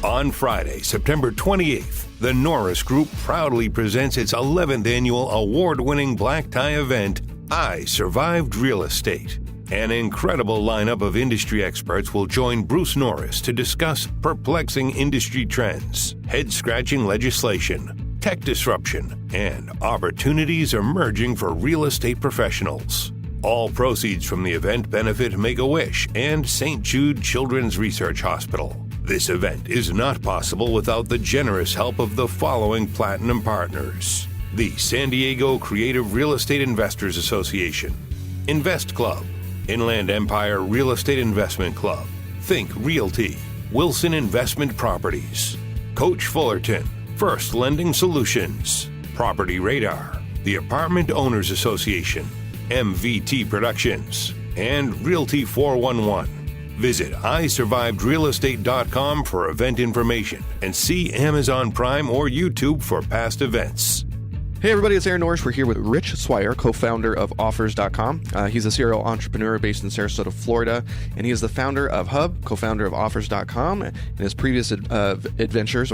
On Friday, September 28th, the Norris Group proudly presents its 11th annual award-winning black tie event, I Survived Real Estate. An incredible lineup of industry experts will join Bruce Norris to discuss perplexing industry trends, head-scratching legislation, tech disruption, and opportunities emerging for real estate professionals. All proceeds from the event benefit Make-A-Wish and St. Jude Children's Research Hospital. This event is not possible without the generous help of the following platinum partners: the San Diego Creative Real Estate Investors Association, Invest Club, Inland Empire Real Estate Investment Club, Think Realty, Wilson Investment Properties, Coach Fullerton, First Lending Solutions, Property Radar, the Apartment Owners Association, MVT Productions, and Realty 411. Visit isurvivedrealestate.com for event information and see Amazon Prime or YouTube for past events. Hey everybody, it's Aaron Norris. We're here with Rich Swier, co-founder of Offrs.com. He's a serial entrepreneur based in Sarasota, Florida, and he is the founder of Hub, co-founder of Offrs.com. And his previous ventures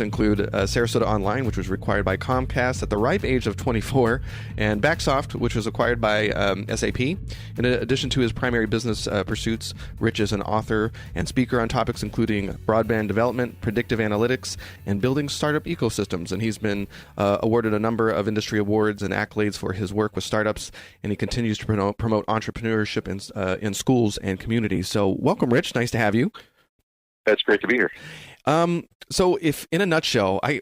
include Sarasota Online, which was acquired by Comcast at the ripe age of 24, and Backsoft, which was acquired by SAP. In addition to his primary business pursuits, Rich is an author and speaker on topics including broadband development, predictive analytics, and building startup ecosystems. And he's been awarded a number of industry awards and accolades for his work with startups, and he continues to promote entrepreneurship in schools and communities. So welcome, Rich. Nice to have you. That's great to be here. So if in a nutshell, I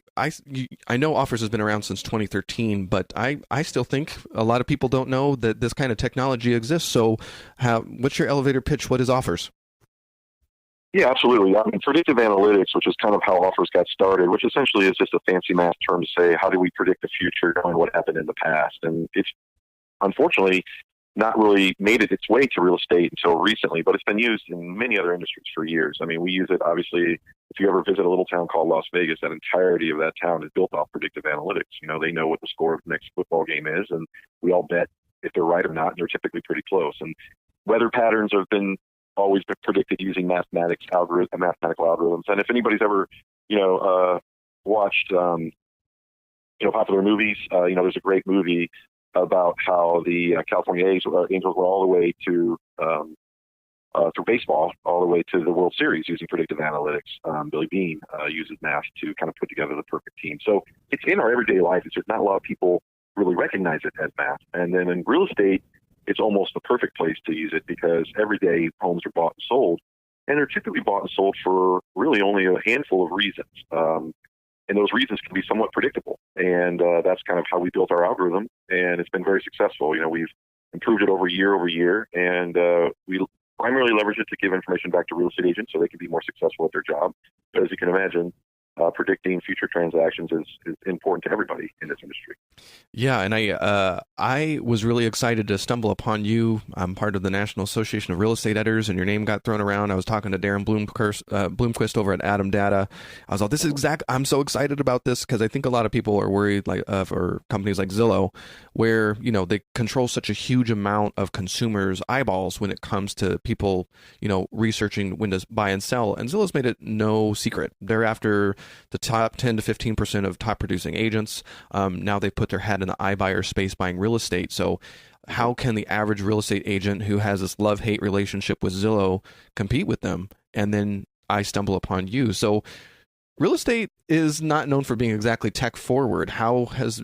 know Offrs has been around since 2013, but I still think a lot of people don't know that this kind of technology exists. So what's your elevator pitch? What is Offrs? Yeah, absolutely. I mean, predictive analytics, which is kind of how Offrs got started, which essentially is just a fancy math term to say, how do we predict the future knowing what happened in the past? And it's unfortunately not really made its way to real estate until recently, but it's been used in many other industries for years. I mean, we use it, obviously, if you ever visit a little town called Las Vegas, that entirety of that town is built off predictive analytics. You know, they know what the score of the next football game is, and we all bet if they're right or not, and they're typically pretty close. And weather patterns have always been predicted using mathematical algorithms. And if anybody's ever, watched, popular movies, there's a great movie about how the California Angels were all the way to, through baseball, all the way to the World Series using predictive analytics. Billy Beane uses math to kind of put together the perfect team. So it's in our everyday life. It's just not a lot of people really recognize it as math. And then in real estate, it's almost the perfect place to use it because every day homes are bought and sold, and they're typically bought and sold for really only a handful of reasons. And those reasons can be somewhat predictable. And that's kind of how we built our algorithm, and it's been very successful. We've improved it over year, and we primarily leverage it to give information back to real estate agents so they can be more successful at their job. But as you can imagine, predicting future transactions is important to everybody in this industry. Yeah, and I was really excited to stumble upon you. I'm part of the National Association of Real Estate Editors, and your name got thrown around. I was talking to Darren Bloomquist over at Adam Data. I was like, I'm so excited about this because I think a lot of people are worried, for companies like Zillow, where they control such a huge amount of consumers' eyeballs when it comes to people, researching when to buy and sell. And Zillow's made it no secret. They're after the top 10 to 15% of top producing agents. Now they put their hat in the iBuyer space buying real estate. So how can the average real estate agent who has this love-hate relationship with Zillow compete with them? And then I stumble upon you. So real estate is not known for being exactly tech forward. How has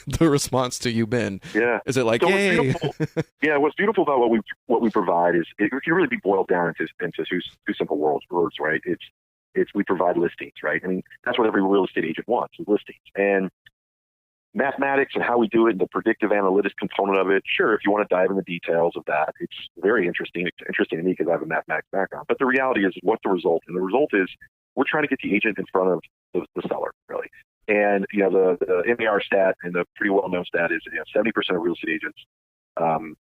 the response to you been? Yeah. Is it like, so hey? What's beautiful about what we provide is it can really be boiled down into two simple words, right? It's we provide listings, right? I mean, that's what every real estate agent wants, is listings. And mathematics and how we do it, and the predictive analytics component of it, sure, if you want to dive in the details of that, it's very interesting. It's interesting to me because I have a mathematics background. But the reality is what the result, and the result is we're trying to get the agent in front of the seller, really. And, the MAR stat, and the pretty well-known stat is 70% of real estate agents, 70%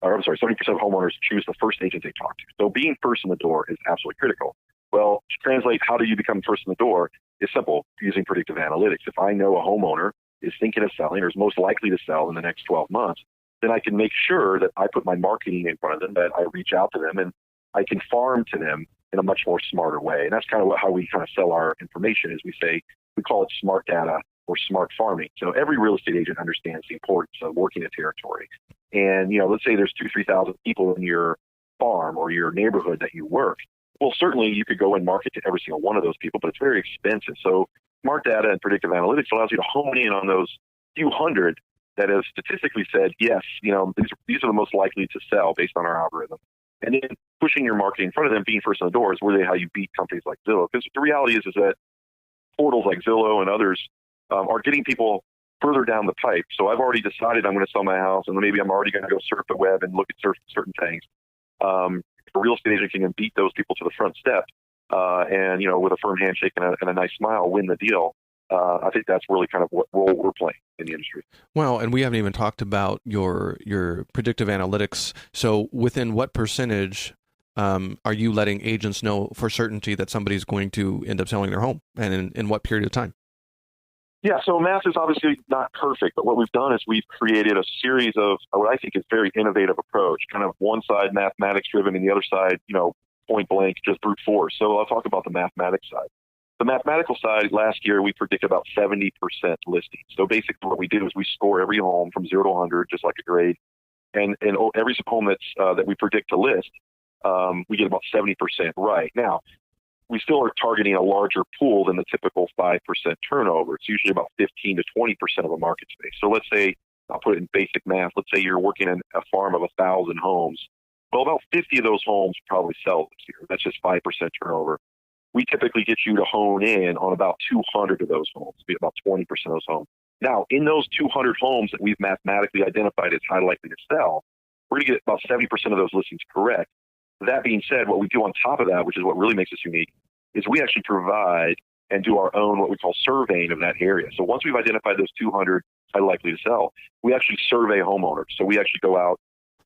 of homeowners choose the first agent they talk to. So being first in the door is absolutely critical. Well, to translate how do you become first in the door is simple, using predictive analytics. If I know a homeowner is thinking of selling or is most likely to sell in the next 12 months, then I can make sure that I put my marketing in front of them, that I reach out to them, and I can farm to them in a much more smarter way. And that's kind of how we kind of sell our information is we call it smart data or smart farming. So every real estate agent understands the importance of working a territory. And, let's say there's 2,000-3,000 people in your farm or your neighborhood that you work. Well, certainly you could go and market to every single one of those people, but it's very expensive. So smart data and predictive analytics allows you to hone in on those few hundred that have statistically said, yes, these are the most likely to sell based on our algorithm. And then pushing your marketing in front of them, being first on the door, is really how you beat companies like Zillow. Because the reality is that portals like Zillow and others are getting people further down the pipe. So I've already decided I'm going to sell my house, and maybe I'm already going to go surf the web and look at certain things. A real estate agent can beat those people to the front step, and with a firm handshake and a nice smile, win the deal. I think that's really kind of what role we're playing in the industry. Well, and we haven't even talked about your predictive analytics. So within what percentage are you letting agents know for certainty that somebody's going to end up selling their home, and in what period of time? Yeah, so math is obviously not perfect, but what we've done is we've created a series of what I think is very innovative approach, kind of one side mathematics driven and the other side, point blank, just brute force. So I'll talk about the mathematics side. The mathematical side, last year we predicted about 70% listings. So basically what we do is we score every home from 0 to 100, just like a grade. And every home that we predict to list, we get about 70% right. Now, we still are targeting a larger pool than the typical 5% turnover. It's usually about 15 to 20% of a market space. So let's say, I'll put it in basic math, let's say you're working in a farm of 1,000 homes. Well, about 50 of those homes probably sell this year. That's just 5% turnover. We typically get you to hone in on about 200 of those homes, be about 20% of those homes. Now, in those 200 homes that we've mathematically identified as high likely to sell, we're going to get about 70% of those listings correct. That being said, what we do on top of that, which is what really makes us unique, is we actually provide and do our own what we call surveying of that area. So once we've identified those 200 high likely to sell, we actually survey homeowners. So we actually go out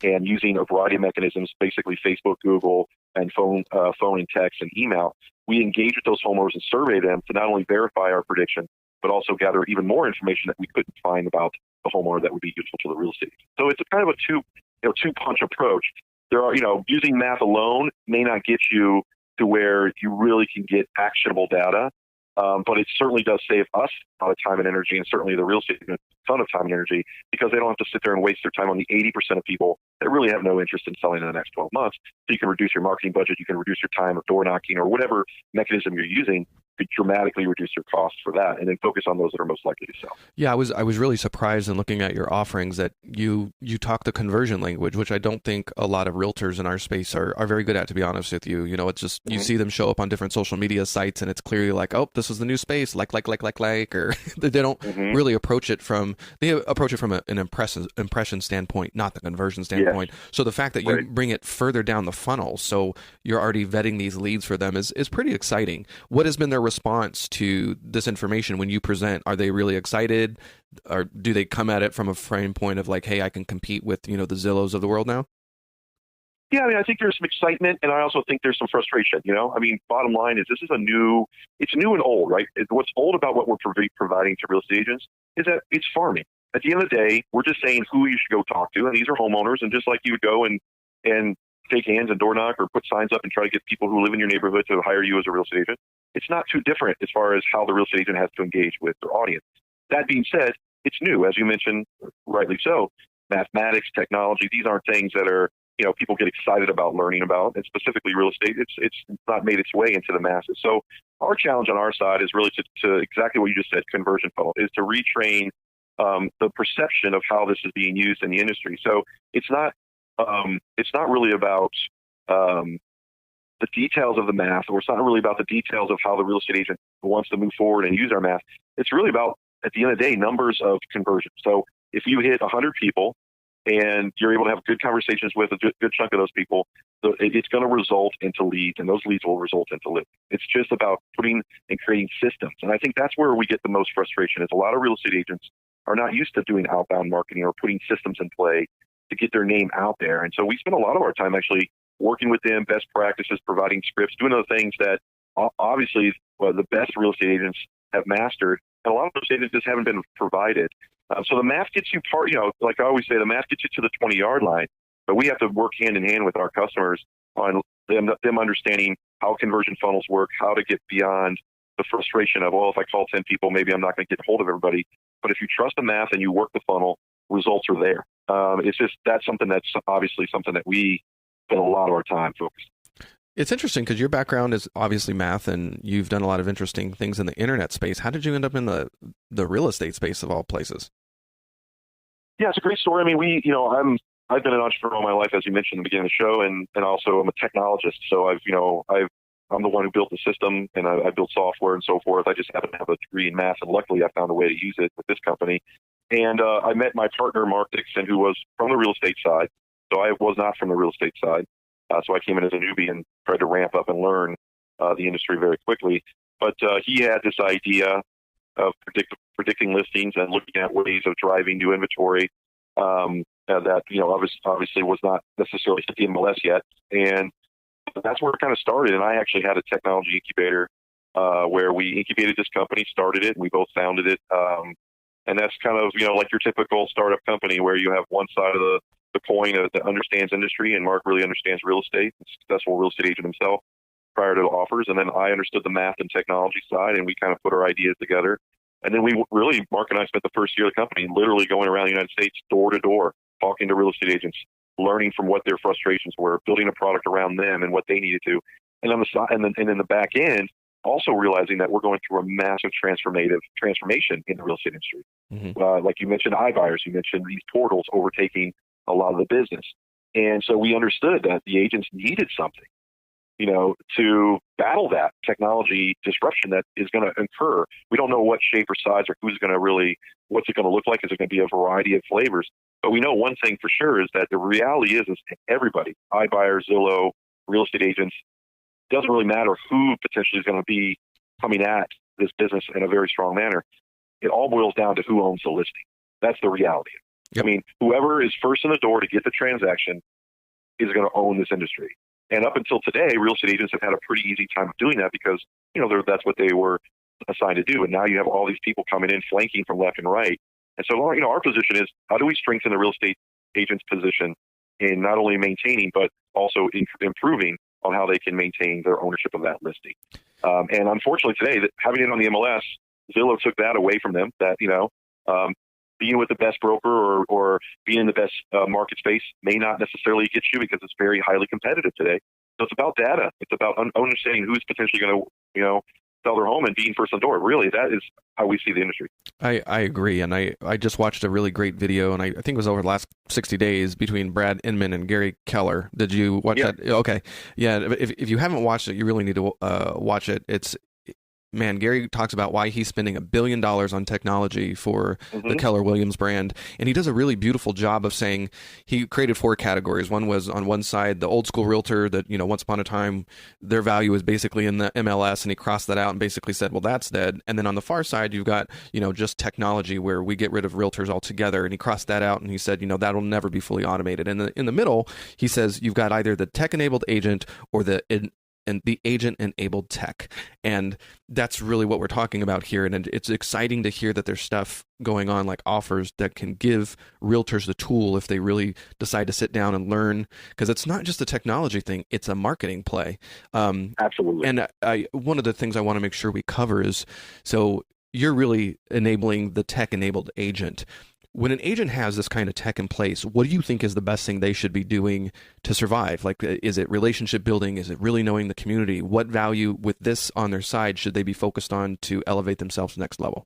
and using a variety of mechanisms, basically Facebook, Google, and phone and text and email, we engage with those homeowners and survey them to not only verify our prediction, but also gather even more information that we couldn't find about the homeowner that would be useful to the real estate. So it's a kind of a two-punch approach. There are, using math alone may not get you to where you really can get actionable data, but it certainly does save us a lot of time and energy, and certainly the real estate a ton of time and energy, because they don't have to sit there and waste their time on the 80% of people that really have no interest in selling in the next 12 months. So you can reduce your marketing budget, you can reduce your time of door knocking, or whatever mechanism you're using could dramatically reduce your costs for that, and then focus on those that are most likely to sell. Yeah, I was really surprised in looking at your offerings that you talk the conversion language, which I don't think a lot of realtors in our space are very good at, to be honest with you. It's just, you see them show up on different social media sites, and it's clearly like, oh, this is the new space, like, or they don't really approach it from an impression standpoint, not the conversion standpoint. Yes. So the fact that you bring it further down the funnel, so you're already vetting these leads for them, is pretty exciting. What has been their response to this information when you present? Are they really excited, or do they come at it from a frame point of like, hey, I can compete with the Zillows of the world now? Yeah, I think there's some excitement, and I also think there's some frustration. Bottom line is it's new and old, right? What's old about what we're providing to real estate agents is that it's farming. At the end of the day, we're just saying who you should go talk to, and these are homeowners, and just like you would go and shake hands and door knock or put signs up and try to get people who live in your neighborhood to hire you as a real estate agent, it's not too different as far as how the real estate agent has to engage with their audience. That being said, it's new, as you mentioned, rightly so. Mathematics, technology, these aren't things that are people get excited about learning about, and specifically real estate. It's not made its way into the masses. So our challenge on our side is really to exactly what you just said, conversion funnel, is to retrain the perception of how this is being used in the industry. So it's not really about the details of the math, or it's not really about the details of how the real estate agent wants to move forward and use our math. It's really about, at the end of the day, numbers of conversion. So if you hit 100 people and you're able to have good conversations with a good chunk of those people, it's going to result into leads, and those leads will result into lists. It's just about putting and creating systems. And I think that's where we get the most frustration, is a lot of real estate agents are not used to doing outbound marketing or putting systems in play to get their name out there. And so we spend a lot of our time actually working with them, best practices, providing scripts, doing those things that obviously the best real estate agents have mastered, and a lot of those agents just haven't been provided. So the math gets you like I always say, the math gets you to the 20-yard line, but we have to work hand in hand with our customers on them understanding how conversion funnels work, how to get beyond the frustration of, well, if I call 10 people, maybe I'm not going to get hold of everybody. But if you trust the math and you work the funnel, results are there. That's something that's obviously something that we spend a lot of our time focused. It's interesting because your background is obviously math, and you've done a lot of interesting things in the internet space. How did you end up in the real estate space of all places? Yeah, it's a great story. I mean, I've been an entrepreneur all my life, as you mentioned at the beginning of the show, and also I'm a technologist. So I'm the one who built the system, and I built software and so forth. I just happen to have a degree in math, and luckily I found a way to use it with this company. And I met my partner, Mark Dixon, who was from the real estate side. So I was not from the real estate side. So I came in as a newbie and tried to ramp up and learn the industry very quickly. But he had this idea of predicting listings and looking at ways of driving new inventory that obviously was not necessarily hit the MLS yet. And that's where it kind of started. And I actually had a technology incubator where we incubated this company, started it, and we both founded it. And that's kind of, like your typical startup company where you have one side of the coin that understands industry, and Mark really understands real estate, a successful real estate agent himself prior to Offrs. And then I understood the math and technology side, and we kind of put our ideas together. And then Mark and I spent the first year of the company literally going around the United States door to door, talking to real estate agents, learning from what their frustrations were, building a product around them and what they needed to. And on the side, and in the back end, also realizing that we're going through a massive transformation in the real estate industry. Mm-hmm. Like you mentioned, iBuyers, you mentioned these portals overtaking a lot of the business. And so we understood that the agents needed something, to battle that technology disruption that is going to occur. We don't know what shape or size or what's it going to look like? Is it going to be a variety of flavors? But we know one thing for sure is that the reality is everybody, iBuyers, Zillow, real estate agents, doesn't really matter who potentially is going to be coming at this business in a very strong manner. It all boils down to who owns the listing. That's the reality. Yep. I mean, whoever is first in the door to get the transaction is going to own this industry. And up until today, real estate agents have had a pretty easy time of doing that because, that's what they were assigned to do. And now you have all these people coming in, flanking from left and right. And so, our position is, how do we strengthen the real estate agent's position in not only maintaining, but also improving on how they can maintain their ownership of that listing. And unfortunately today, having it on the MLS, Zillow took that away from them, that, being with the best broker or being in the best market space may not necessarily get you because it's very highly competitive today. So it's about data. It's about understanding who's potentially going to, sell their home and being first on the door. Really, that is how we see the industry. I agree. And I just watched a really great video, and I think it was over the last 60 days between Brad Inman and Gary Keller. Did you watch that? Okay. Yeah. If you haven't watched it, you really need to watch it. Gary talks about why he's spending $1 billion on technology for the Keller Williams brand. And he does a really beautiful job of saying he created 4 categories. One was on one side, the old school realtor that, once upon a time, their value is basically in the MLS. And he crossed that out and basically said, well, that's dead. And then on the far side, you've got, just technology where we get rid of realtors altogether. And he crossed that out and he said, that'll never be fully automated. And in the middle, he says, you've got either the tech-enabled agent or the agent-enabled tech. And that's really what we're talking about here. And it's exciting to hear that there's stuff going on like Offrs that can give realtors the tool if they really decide to sit down and learn, because it's not just a technology thing, it's a marketing play. Absolutely. And one of the things I want to make sure we cover is, so you're really enabling the tech-enabled agent. When an agent has this kind of tech in place, what do you think is the best thing they should be doing to survive? Like, is it relationship building? Is it really knowing the community? What value with this on their side should they be focused on to elevate themselves to the next level?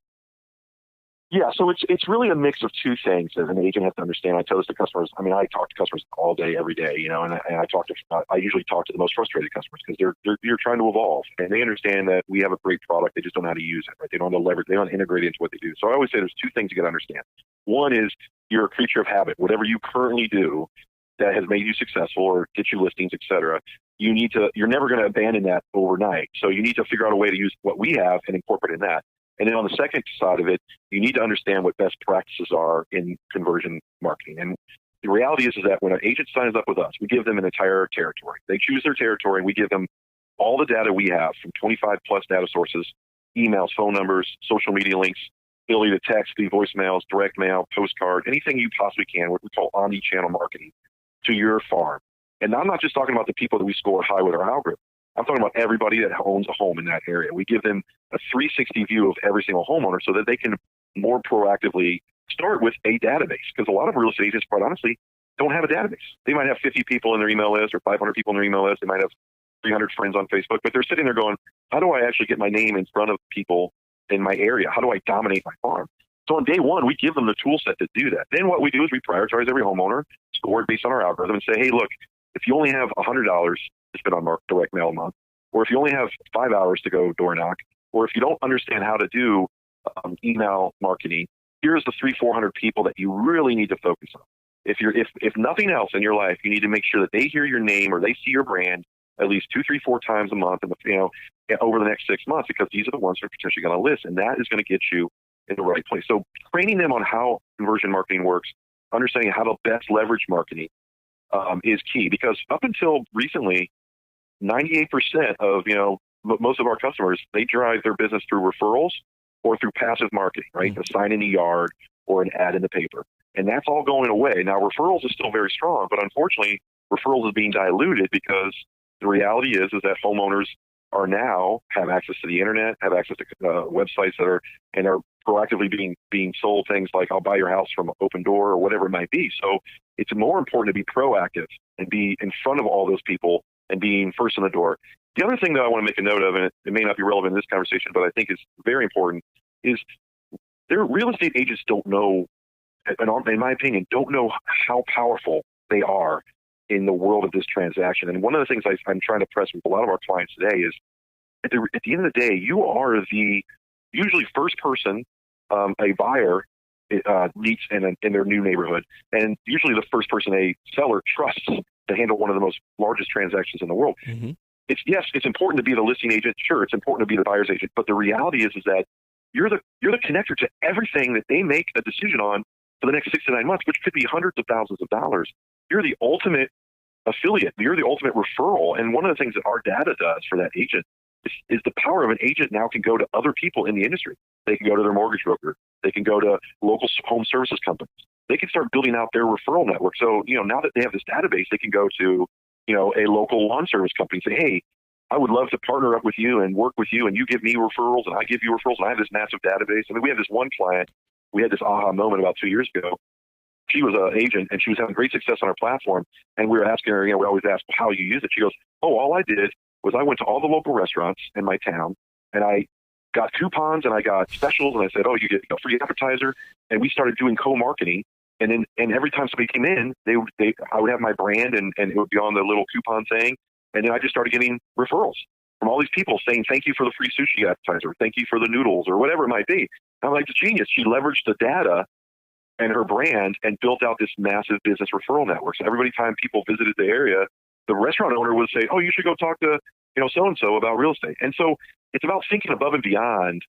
Yeah, so it's really a mix of two things that an agent has to understand. I tell this to customers. I mean, I talk to customers all day, every day, and I usually talk to the most frustrated customers because they're trying to evolve and they understand that we have a great product. They just don't know how to use it, right? They don't know how to leverage. They don't integrate it into what they do. So I always say there's 2 things you got to understand. One is you're a creature of habit. Whatever you currently do that has made you successful or get you listings, et cetera, you're never going to abandon that overnight. So you need to figure out a way to use what we have and incorporate in that. And then on the second side of it, you need to understand what best practices are in conversion marketing. And the reality is that when an agent signs up with us, we give them an entire territory. They choose their territory, and we give them all the data we have from 25 plus data sources, emails, phone numbers, social media links, ability to text, leave voicemails, direct mail, postcard, anything you possibly can, what we call omni-channel marketing, to your farm. And I'm not just talking about the people that we score high with our algorithm. I'm talking about everybody that owns a home in that area. We give them a 360 view of every single homeowner so that they can more proactively start with a database, because a lot of real estate agents, quite honestly, don't have a database. They might have 50 people in their email list or 500 people in their email list. They might have 300 friends on Facebook, but they're sitting there going, how do I actually get my name in front of people in my area? How do I dominate my farm? So on day one, we give them the tool set to do that. Then what we do is we prioritize every homeowner, score it based on our algorithm, and say, hey, look, if you only have $100 to spend on direct mail a month, or if you only have 5 hours to go door knock, or if you don't understand how to do email marketing, here's the 300-400 people that you really need to focus on. If nothing else in your life, you need to make sure that they hear your name or they see your brand at least 2, 3, 4 times a month, over the next 6 months, because these are the ones that are potentially going to list, and that is going to get you in the right place. So training them on how conversion marketing works, understanding how to best leverage marketing is key, because up until recently, 98% of most of our customers, they drive their business through referrals or through passive marketing, right? A sign in the yard or an ad in the paper. And that's all going away. Now, referrals is still very strong, but unfortunately, referrals is being diluted because the reality is that homeowners are now have access to the internet, have access to websites that are proactively being sold things like I'll buy your house from Open Door or whatever it might be. So it's more important to be proactive and be in front of all those people and being first in the door. The other thing that I want to make a note of, and it may not be relevant in this conversation, but I think is very important, is their real estate agents don't know, in my opinion, don't know how powerful they are in the world of this transaction. And one of the things I'm trying to press with a lot of our clients today is at the end of the day, you are the usually first person a buyer meets in their new neighborhood, and usually the first person a seller trusts to handle one of the most largest transactions in the world. Mm-hmm. It's important to be the listing agent. Sure, it's important to be the buyer's agent, but the reality is that you're the connector to everything that they make a decision on for the next 6 to 9 months, which could be hundreds of thousands of dollars. You're the ultimate affiliate. You're the ultimate referral. And one of the things that our data does for that agent is the power of an agent now can go to other people in the industry. They can go to their mortgage broker. They can go to local home services companies. They can start building out their referral network. So, now that they have this database, they can go to, a local lawn service company and say, hey, I would love to partner up with you and work with you, and you give me referrals and I give you referrals, and I have this massive database. I mean, we have this one client, we had this aha moment about 2 years ago. She was an agent and she was having great success on our platform. And we were asking her, we always ask how you use it. She goes, all I did was I went to all the local restaurants in my town and I got coupons and I got specials. And I said, you get a free appetizer. And we started doing co-marketing. And every time somebody came in, I would have my brand and it would be on the little coupon thing. And then I just started getting referrals from all these people saying, thank you for the free sushi appetizer. Thank you for the noodles or whatever it might be. And I'm like, the genius. She leveraged the data and her brand and built out this massive business referral network. So every time people visited the area, the restaurant owner would say, you should go talk to, so-and-so about real estate. And so it's about thinking above and beyond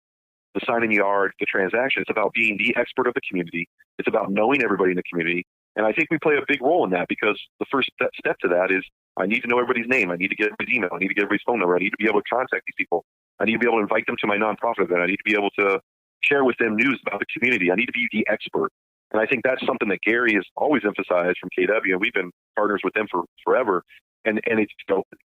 the sign in the yard, the transaction. It's about being the expert of the community. It's about knowing everybody in the community. And I think we play a big role in that, because the first step to that is I need to know everybody's name. I need to get everybody's email. I need to get everybody's phone number. I need to be able to contact these people. I need to be able to invite them to my nonprofit event. I need to be able to share with them news about the community. I need to be the expert. And I think that's something that Gary has always emphasized from KW, and we've been partners with them for forever. And it's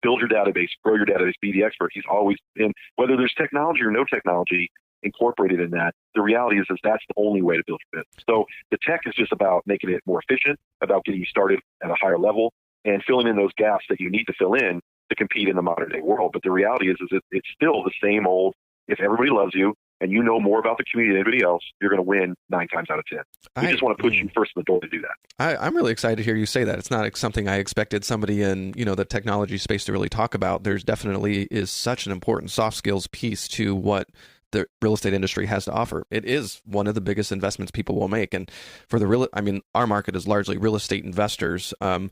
build your database, grow your database, be the expert. He's always been, whether there's technology or no technology incorporated in that, the reality is that's the only way to build your business. So the tech is just about making it more efficient, about getting you started at a higher level and filling in those gaps that you need to fill in to compete in the modern day world. But the reality is it's still the same old, if everybody loves you and you know more about the community than anybody else, you're going to win 9 times out of 10. We just want to put you first in the door to do that. I'm really excited to hear you say that. It's not something I expected somebody in, the technology space to really talk about. There's definitely is such an important soft skills piece to what the real estate industry has to offer. It is one of the biggest investments people will make. And for our market is largely real estate investors. And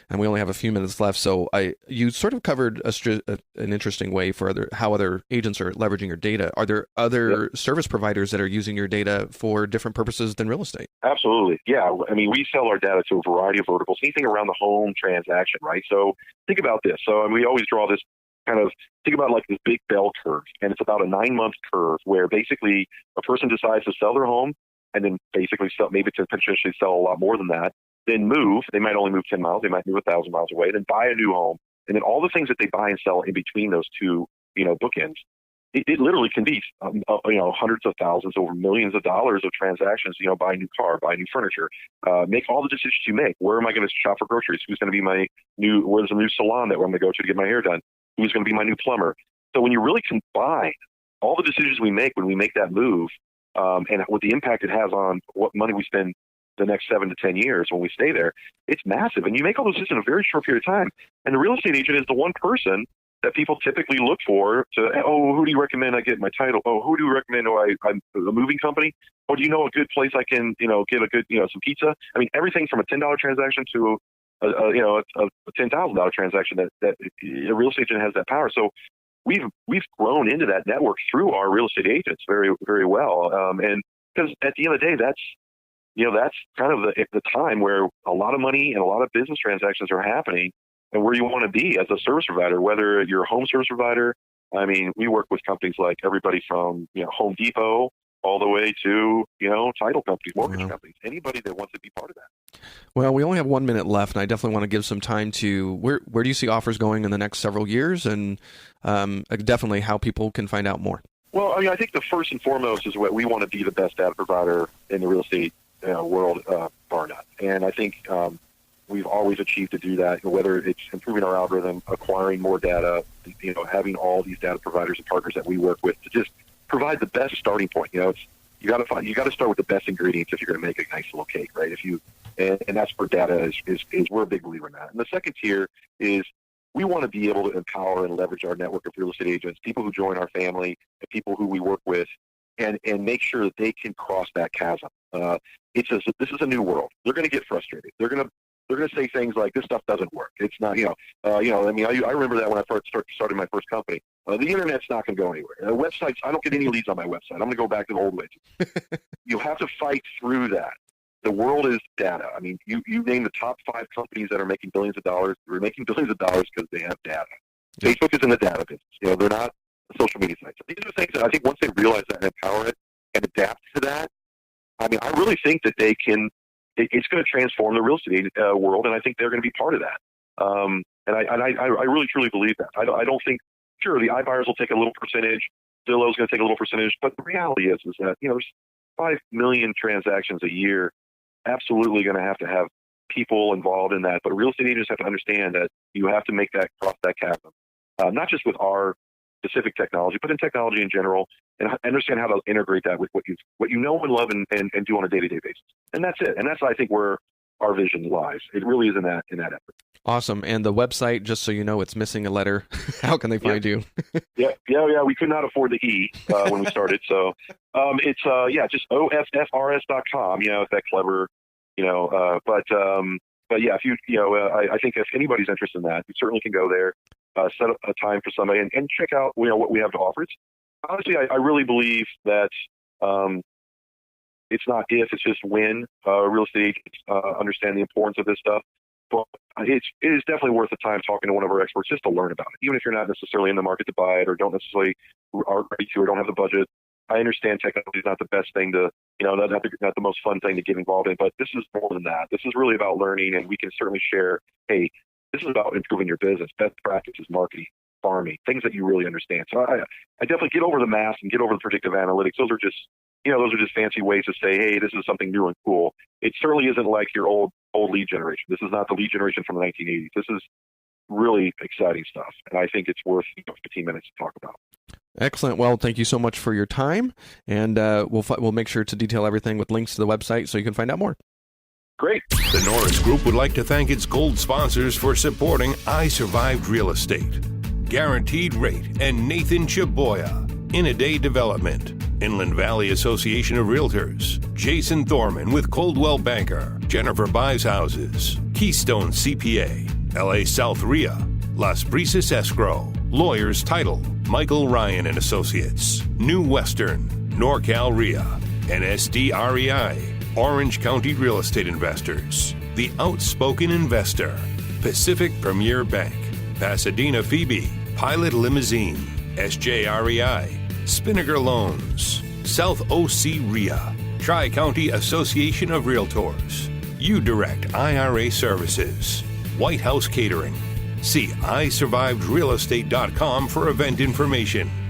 we only have a few minutes left. So you sort of covered an interesting way for how other agents are leveraging your data. Are there other service providers that are using your data for different purposes than real estate? Absolutely. Yeah. I mean, we sell our data to a variety of verticals, anything around the home transaction, right? So think about this. So we always draw this think about like this big bell curve, and it's about a 9-month curve where basically a person decides to sell their home and then basically maybe to potentially sell a lot more than that, then move. They might only move 10 miles. They might move 1,000 miles away, then buy a new home, and then all the things that they buy and sell in between those two, bookends. It literally can be, hundreds of thousands, over millions of dollars of transactions. Buy a new car, buy new furniture, make all the decisions you make. Where am I going to shop for groceries? Who's going to be where's the new salon that I'm going to go to get my hair done? Who's going to be my new plumber? So when you really combine all the decisions we make when we make that move, and what the impact it has on what money we spend the next 7 to 10 years when we stay there, it's massive. And you make all those decisions in a very short period of time. And the real estate agent is the one person that people typically look for who do you recommend I get my title? Oh, who do you recommend? I'm a moving company? Oh, do you know a good place I can, get a good, some pizza? I mean, everything from a $10 transaction to a $10,000 transaction that a real estate agent has that power. So we've grown into that network through our real estate agents very, very well. And because at the end of the day, that's kind of the time where a lot of money and a lot of business transactions are happening, and where you want to be as a service provider, whether you're a home service provider. I mean, we work with companies like everybody from, Home Depot all the way to, title companies, mortgage companies, anybody that wants to be part of that. Well, we only have 1 minute left, and I definitely want to give some time to where do you see Offrs going in the next several years, and definitely how people can find out more. Well, I think the first and foremost is what we want to be the best data provider in the real estate world, bar none. And I think we've always achieved to do that, whether it's improving our algorithm, acquiring more data, having all these data providers and partners that we work with to just provide the best starting point. You got to start with the best ingredients if you're going to make a nice little cake, right? And that's where data is we're a big believer in that. And the second tier is we want to be able to empower and leverage our network of real estate agents, people who join our family, and people who we work with, and make sure that they can cross that chasm. This is a new world. They're going to get frustrated. They're going to say things like, this stuff doesn't work. It's not, I remember that when I first started my first company. The internet's not going to go anywhere. Websites, I don't get any leads on my website. I'm going to go back to the old ways. You have to fight through that. The world is data. I mean, you name the top 5 companies that are making billions of dollars. They're making billions of dollars because they have data. Facebook is in the data business. They're not a social media site. So these are things that I think once they realize that and empower it and adapt to that, I mean, I really think that they can. It's going to transform the real estate world, and I think they're going to be part of that. And I really truly believe that. I don't think, sure, the iBuyers will take a little percentage, Zillow's going to take a little percentage, but the reality is that there's 5 million transactions a year. Absolutely going to have people involved in that, but real estate agents have to understand that you have to make that cross that chasm, not just with our specific technology, but in technology in general, and understand how to integrate that with what you know and love and do on a day-to-day basis. And that's it. And that's, I think, where our vision lies. It really is in that effort. Awesome. And the website, just so you know, it's missing a letter. How can they find you? Yeah. We could not afford the E when we started. So it's just offrs.com. It's that clever, but yeah, if I think if anybody's interested in that, you certainly can go there, set up a time for somebody and check out, what we have to offer. Honestly, I really believe that it's not if, it's just when real estate agents understand the importance of this stuff. But it is definitely worth the time talking to one of our experts just to learn about it. Even if you're not necessarily in the market to buy it or don't necessarily are ready to or don't have the budget. I understand technology is not the best thing to, not the most fun thing to get involved in, but this is more than that. This is really about learning, and we can certainly share, hey, this is about improving your business, best practices, marketing, farming, things that you really understand. So I definitely get over the math and get over the predictive analytics. Those are just fancy ways to say, hey, this is something new and cool. It certainly isn't like your old lead generation. This is not the lead generation from the 1980s. This is really exciting stuff, and I think it's worth 15 minutes to talk about. Excellent. Well, thank you so much for your time, and we'll make sure to detail everything with links to the website so you can find out more. Great. The Norris Group would like to thank its gold sponsors for supporting I Survived Real Estate, Guaranteed Rate, and Nathan Chaboya, In a Day Development, Inland Valley Association of Realtors, Jason Thorman with Coldwell Banker, Jennifer Buys Houses, Keystone CPA, LA South RIA, Las Brisas Escrow, Lawyers Title, Michael Ryan and Associates, New Western, NorCal RIA, NSD REI, Orange County Real Estate Investors, The Outspoken Investor, Pacific Premier Bank, Pasadena Phoebe, Pilot Limousine, SJREI, Spinnaker Loans, South OC RIA, Tri-County Association of Realtors, UDirect IRA Services, White House Catering, See iSurvivedRealEstate.com for event information.